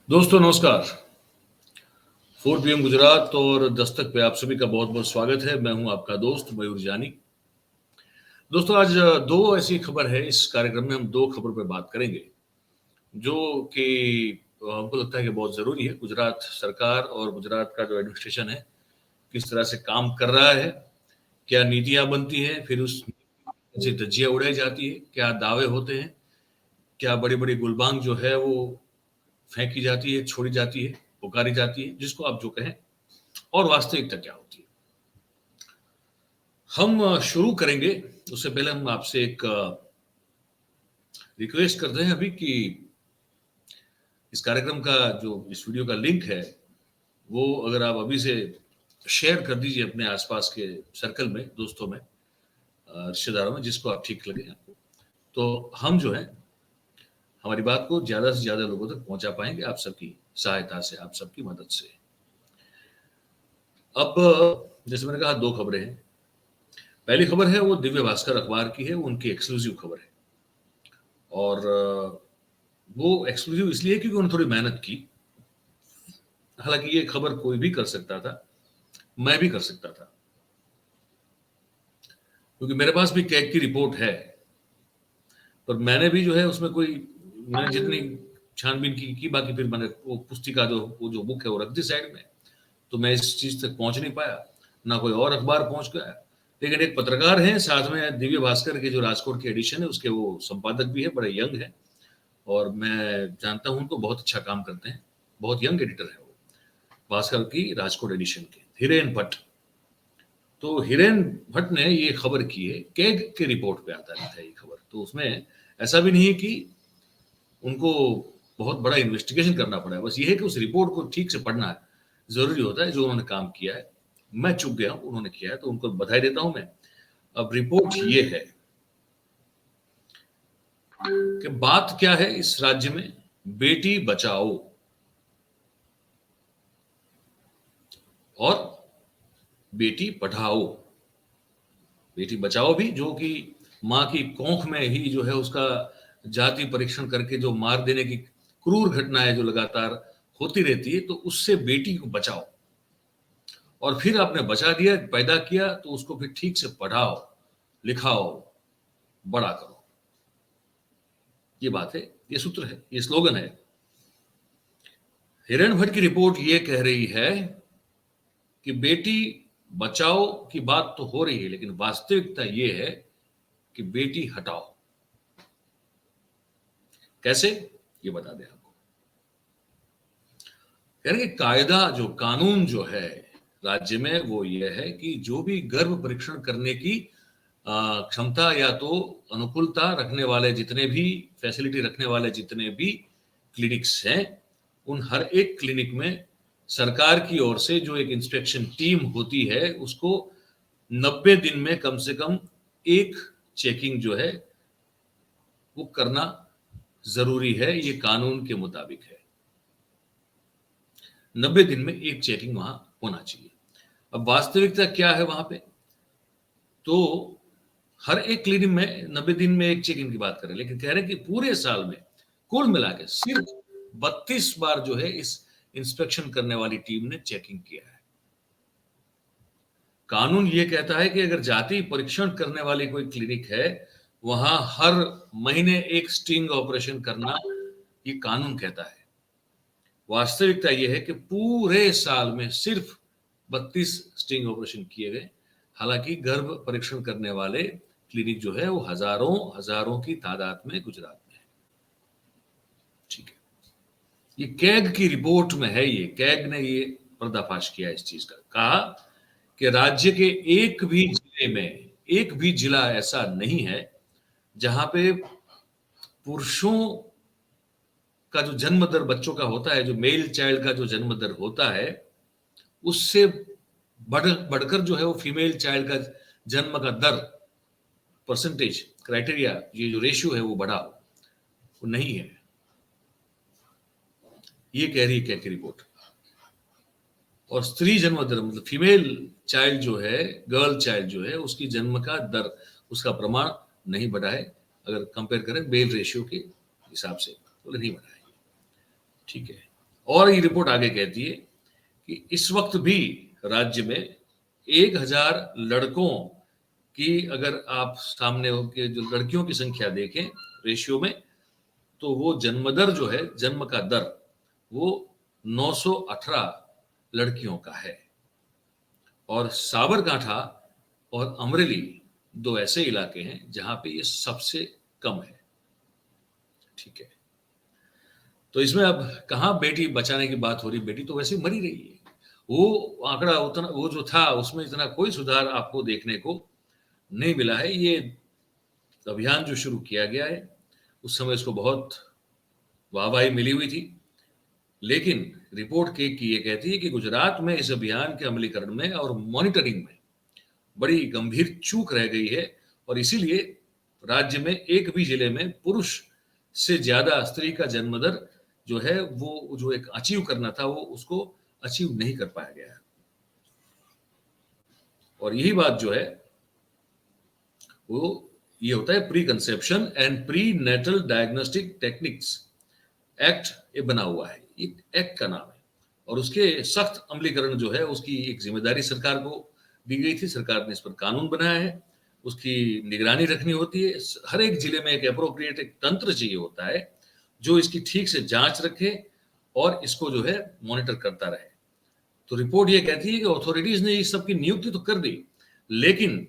दोस्तों नमस्कार। 4 PM गुजरात और दस्तक पे आप सभी का बहुत बहुत स्वागत है। मैं हूं आपका दोस्त मयूर जानी। दोस्तों आज दो ऐसी खबर है, इस कार्यक्रम में हम दो खबरों पे बात करेंगे जो कि हमको लगता है कि बहुत ज़रूरी है। गुजरात सरकार और गुजरात का जो एडमिनिस्ट्रेशन है किस तरह से काम कर रहा है, क्या नीतियाँ बनती हैं, फिर उस से धज्जियाँ उड़ाई जाती है, क्या दावे होते हैं, क्या बड़ी-बड़ी गुलबांग जो है वो फेंकी जाती है, छोड़ी जाती है, पुकारी जाती है, जिसको आप जो कहें, और वास्तविकता क्या होती है। हम शुरू करेंगे उससे पहले हम आपसे एक रिक्वेस्ट करते हैं अभी कि इस कार्यक्रम का जो इस वीडियो का लिंक है वो अगर आप अभी से शेयर कर दीजिए अपने आसपास के सर्कल में, दोस्तों में, रिश्तेदारों में, जिसको आप ठीक लगे आपको, तो हम जो है हमारी बात को ज़्यादा से ज़्यादा लोगों तक पहुंचा पाएंगे आप सबकी सहायता से, आप सबकी मदद से। अब जैसे मैंने कहा दो खबरें हैं। पहली खबर है वो दिव्य भास्कर अखबार की है, उनकी एक्सक्लूसिव खबर है और वो एक्सक्लूसिव इसलिए क्योंकि उन्होंने थोड़ी मेहनत की। हालांकि ये खबर कोई भी कर सकता था, मैं भी कर सकता था, क्योंकि मेरे पास भी कैग की रिपोर्ट है, पर मैंने भी जो है उसमें मैंने जितनी छानबीन की बाकी फिर मैंने वो पुस्तिका वो जो बुक है वो रख दी साइड में, तो मैं इस चीज तक पहुंच नहीं पाया, ना कोई और अखबार पहुंच गया। लेकिन एक पत्रकार हैं साथ में, दिव्य भास्कर के जो राजकोट की एडिशन है उसके वो संपादक भी है, बड़े यंग है और मैं जानता हूं उनको, बहुत अच्छा काम करते हैं, बहुत यंग एडिटर है वो, भास्कर की राजकोट एडिशन के, हिरेन भट्ट। तो हिरेन भट्ट ने ये खबर की है, कैग के रिपोर्ट पे आधारित है ये खबर। तो उसमें ऐसा भी नहीं है कि उनको बहुत बड़ा इन्वेस्टिगेशन करना पड़ा है, बस ये है कि उस रिपोर्ट को ठीक से पढ़ना जरूरी होता है। जो उन्होंने काम किया है, मैं चूक गया हूं, उन्होंने किया है, तो उनको बधाई देता हूं मैं। अब रिपोर्ट ये है कि बात क्या है इस राज्य में, बेटी बचाओ और बेटी पढ़ाओ। बेटी बचाओ भी, जो कि माँ की कोख में ही जो है उसका जाति परीक्षण करके जो मार देने की क्रूर घटनाएं जो लगातार होती रहती है, तो उससे बेटी को बचाओ और फिर आपने बचा दिया, पैदा किया, तो उसको फिर ठीक से पढ़ाओ, लिखाओ, बड़ा करो। ये बात है, ये सूत्र है, ये स्लोगन है। हिरण भट्ट की रिपोर्ट ये कह रही है कि बेटी बचाओ की बात तो हो रही है, लेकिन वास्तविकता ये है कि बेटी हटाओ। कैसे, ये बता दें आपको। यानी कायदा, जो कानून जो है राज्य में, वो ये है कि जो भी गर्भ परीक्षण करने की क्षमता या तो अनुकूलता रखने वाले, जितने भी फैसिलिटी रखने वाले जितने भी क्लिनिक्स हैं, उन हर एक क्लिनिक में सरकार की ओर से जो एक इंस्पेक्शन टीम होती है, उसको 90 दिन में कम से कम एक चेकिंग जो है वो करना जरूरी है, ये कानून के मुताबिक है। 90 दिन में एक चेकिंग वहां होना चाहिए। अब वास्तविकता क्या है वहां पे, तो हर एक क्लिनिक में 90 दिन में एक चेक इन की बात करें, लेकिन कह रहे हैं कि पूरे साल में कुल मिला के सिर्फ 32 बार जो है इस इंस्पेक्शन करने वाली टीम ने चेकिंग किया है। कानून ये कहता है कि अगर जाति परीक्षण करने वाली कोई क्लिनिक है, वहां हर महीने एक स्टिंग ऑपरेशन करना ये कानून कहता है। वास्तविकता यह है कि पूरे साल में सिर्फ 32 स्टिंग ऑपरेशन किए गए। हालांकि गर्भ परीक्षण करने वाले क्लिनिक जो है वो हजारों हजारों की तादाद में गुजरात में है। ठीक है, ये कैग की रिपोर्ट में है, ये कैग ने ये पर्दाफाश किया इस चीज का। कहा कि राज्य के एक भी जिले में, एक भी जिला ऐसा नहीं है जहां पे पुरुषों का जो जन्म दर बच्चों का होता है, जो मेल चाइल्ड का जो जन्म दर होता है, उससे बढ़कर जो है वो फीमेल चाइल्ड का जन्म का दर, परसेंटेज क्राइटेरिया, ये जो रेशियो है वो बढ़ा, वो नहीं है। ये कह रही है कैग की रिपोर्ट। और स्त्री जन्म दर, मतलब फीमेल चाइल्ड जो है, गर्ल चाइल्ड जो है, उसकी जन्म का दर, उसका प्रमाण नहीं बढ़ा है। अगर कंपेयर करें मेल रेशियो के हिसाब से तो नहीं बढ़ा है। ठीक है। और ये रिपोर्ट आगे कहती है कि इस वक्त भी राज्य में 1000 लड़कों की अगर आप सामने हो के जो लड़कियों की संख्या देखें रेशियो में, तो वो जन्म दर जो है, जन्म का दर, वो 918 लड़कियों का है। और साबरकांठा और अमरेली 2 ऐसे इलाके हैं जहां पे ये सबसे कम है। ठीक है, तो इसमें अब कहाँ बेटी बचाने की बात हो रही, बेटी तो वैसे मरी रही है। वो आंकड़ा उतना, वो जो था उसमें इतना कोई सुधार आपको देखने को नहीं मिला है। ये अभियान जो शुरू किया गया है उस समय इसको बहुत वाहवाही मिली हुई थी, लेकिन रिपोर्ट की ये कहती है कि गुजरात में इस अभियान के अमलीकरण में और मॉनिटरिंग में बड़ी गंभीर चूक रह गई है, और इसीलिए राज्य में एक भी जिले में पुरुष से ज्यादा स्त्री का जन्म दर जो है, वो जो एक अचीव करना था, वो उसको अचीव नहीं कर पाया गया है। और यही बात जो है वो ये होता है pre conception and pre natal diagnostic techniques act, ये बना हुआ है, ये एक्ट का नाम है, और उसके सख्त अमलीकरण जो है उसकी एक जिम्मेदारी सरकार को दी गई थी। सरकार ने इस पर कानून बनाया है, उसकी निगरानी रखनी होती है। हर एक जिले में एक एप्रोप्रिएट एक तंत्र चाहिए होता है जो इसकी ठीक से जांच रखे और इसको जो है मॉनिटर करता रहे। तो रिपोर्ट ये कहती है कि अथॉरिटीज ने इस सब की नियुक्ति तो कर दी, लेकिन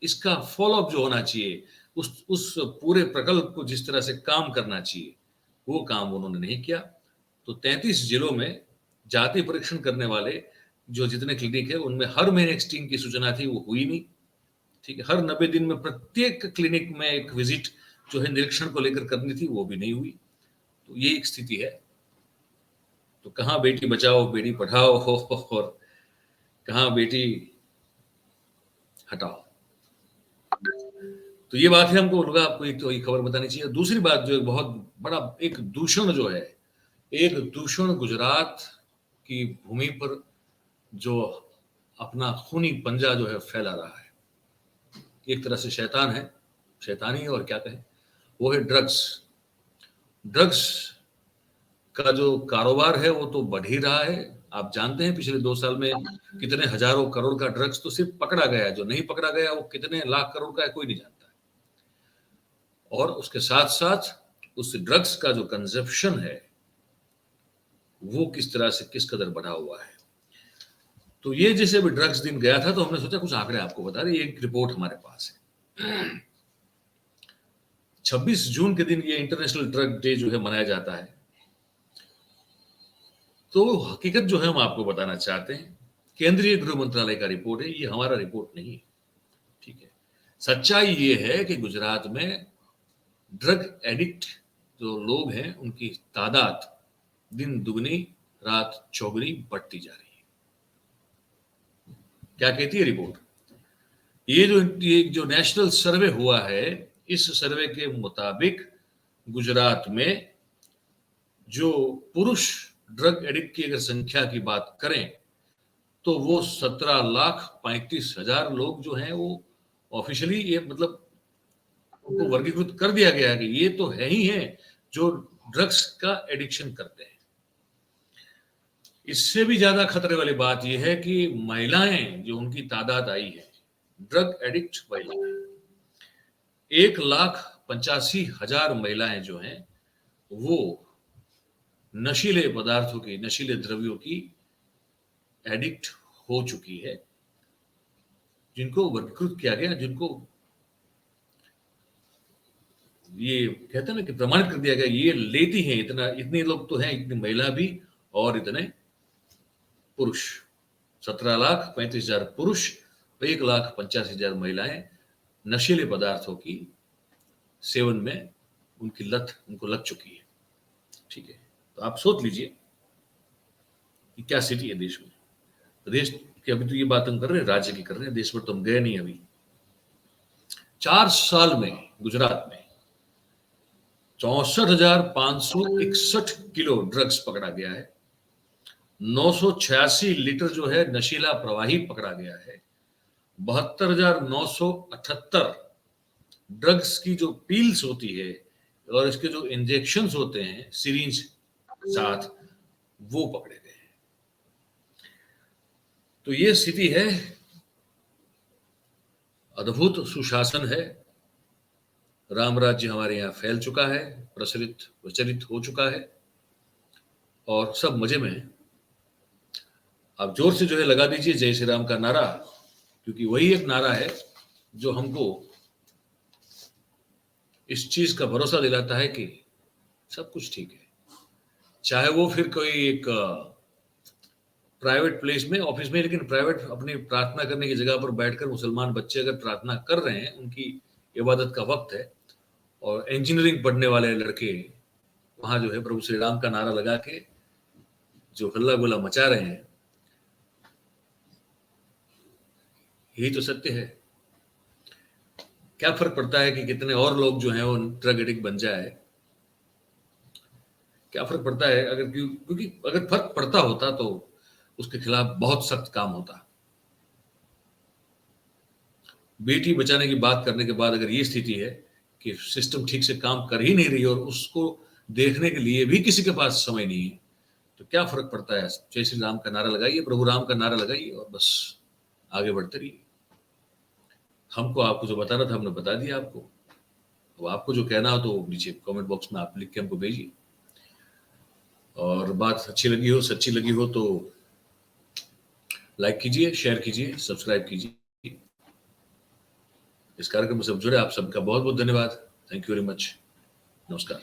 इसका फॉलोअप जो होना चाहिए, उस पूरे प्रकल्प को जिस तरह से काम करना चाहिए, वो काम उन्होंने नहीं किया। तो 33 जिलों में जाति परीक्षण करने वाले जो जितने क्लिनिक है उनमें हर महीने एक स्टिंग की सूचना थी, वो हुई नहीं। ठीक है, हर 90 दिन में प्रत्येक क्लिनिक में एक विजिट जो है निरीक्षण को लेकर करनी थी, वो भी नहीं हुई। तो ये एक स्थिति है। तो कहाँ बेटी बचाओ बेटी पढ़ाओ और कहाँ बेटी हटाओ। तो ये बात है, हमको उनका आपको एक तो ये खबर बतानी चाहिए। दूसरी बात जो एक बहुत बड़ा एक दूषण जो है, एक दूषण गुजरात की भूमि पर जो अपना खूनी पंजा जो है फैला रहा है, एक तरह से शैतान है, शैतानी और क्या कहें, वो है ड्रग्स। ड्रग्स का जो कारोबार है वो तो बढ़ ही रहा है। आप जानते हैं पिछले 2 साल में कितने हजारों करोड़ का ड्रग्स तो सिर्फ पकड़ा गया, जो नहीं पकड़ा गया वो कितने लाख करोड़ का है कोई नहीं जानता। और उसके साथ साथ उस ड्रग्स का जो कंजप्शन है वो किस तरह से किस कदर बढ़ा हुआ है। तो ये जैसे अभी ड्रग्स दिन गया था तो हमने सोचा कुछ आंकड़े आपको बता रहे। एक रिपोर्ट हमारे पास है। 26 जून के दिन ये इंटरनेशनल ड्रग डे जो है मनाया जाता है। तो हकीकत जो है हम आपको बताना चाहते हैं, केंद्रीय गृह मंत्रालय का रिपोर्ट है, ये हमारा रिपोर्ट नहीं है। ठीक है, सच्चाई ये है कि गुजरात में ड्रग एडिक्ट जो लोग हैं उनकी तादाद दिन दुगनी रात चौगुनी बढ़ती जा रही है। क्या कहती है रिपोर्ट? ये जो नेशनल सर्वे हुआ है, इस सर्वे के मुताबिक गुजरात में जो पुरुष ड्रग एडिक्ट की अगर संख्या की बात करें तो वो 17,35,000 लोग जो हैं वो ऑफिशियली ये मतलब उनको वर्गीकृत कर दिया गया है कि ये तो है ही है जो ड्रग्स का एडिक्शन करते हैं। इससे भी ज्यादा खतरे वाली बात यह है कि महिलाएं जो उनकी तादाद आई है, ड्रग एडिक्ट महिलाएं 1,85,000 महिलाएं जो हैं वो नशीले पदार्थों की, नशीले द्रव्यों की एडिक्ट हो चुकी है, जिनको वर्गीकृत किया गया, जिनको ये कहते हैं ना कि प्रमाणित कर दिया गया, ये लेती हैं इतना, इतने लोग तो हैं, इतनी महिला भी और इतने पुरुष। 17,35,000 पुरुष, 1,85,000 महिलाएं नशीले पदार्थों की सेवन में उनकी लत उनको लग चुकी है। ठीक है, तो आप सोच लीजिए कि क्या स्थिति है देश में। देश की अभी तो ये बात हम कर रहे हैं, राज्य की कर रहे हैं, देश पर तो हम गए नहीं। अभी 4 साल में गुजरात में 64,561 किलो ड्रग्स पकड़ा गया है, 986 लीटर जो है नशीला प्रवाही पकड़ा गया है, 72,978 ड्रग्स की जो पील्स होती है और इसके जो इंजेक्शंस होते हैं सिरिंज साथ, वो पकड़े गए। तो ये स्थिति है, अद्भुत सुशासन है, राम राज्य हमारे यहाँ फैल चुका है, प्रचलित प्रचलित हो चुका है और सब मजे में हैं। आप जोर से जो है लगा दीजिए जय श्री राम का नारा, क्योंकि वही एक नारा है जो हमको इस चीज का भरोसा दिलाता है कि सब कुछ ठीक है। चाहे वो फिर कोई एक प्राइवेट प्लेस में, ऑफिस में, लेकिन प्राइवेट अपनी प्रार्थना करने की जगह पर बैठकर मुसलमान बच्चे अगर प्रार्थना कर रहे हैं, उनकी इबादत का वक्त है, और इंजीनियरिंग पढ़ने वाले लड़के वहां जो है प्रभु श्री राम का नारा लगा के जो हल्ला गुल्ला मचा रहे हैं, यही तो सत्य है। क्या फर्क पड़ता है कि कितने और लोग जो हैं वो ड्रग एडिक्ट बन जाए? क्या फर्क पड़ता है? अगर क्योंकि अगर फर्क पड़ता होता तो उसके खिलाफ बहुत सख्त काम होता। बेटी बचाने की बात करने के बाद अगर ये स्थिति है कि सिस्टम ठीक से काम कर ही नहीं रही और उसको देखने के लिए भी किसी के पास समय नहीं है, तो क्या फर्क पड़ता है? जय श्री राम का नारा लगाइए, प्रभु राम का नारा लगाइए और बस आगे बढ़ते रहिए। हमको आपको जो बताना था हमने बता दिया आपको। अब आपको जो कहना हो तो नीचे कमेंट बॉक्स में आप लिख के हमको भेजिए, और बात अच्छी लगी हो, सच्ची लगी हो तो लाइक कीजिए, शेयर कीजिए, सब्सक्राइब कीजिए। इस कार्यक्रम में सब जुड़े आप सबका बहुत बहुत धन्यवाद। Thank you very much. नमस्कार।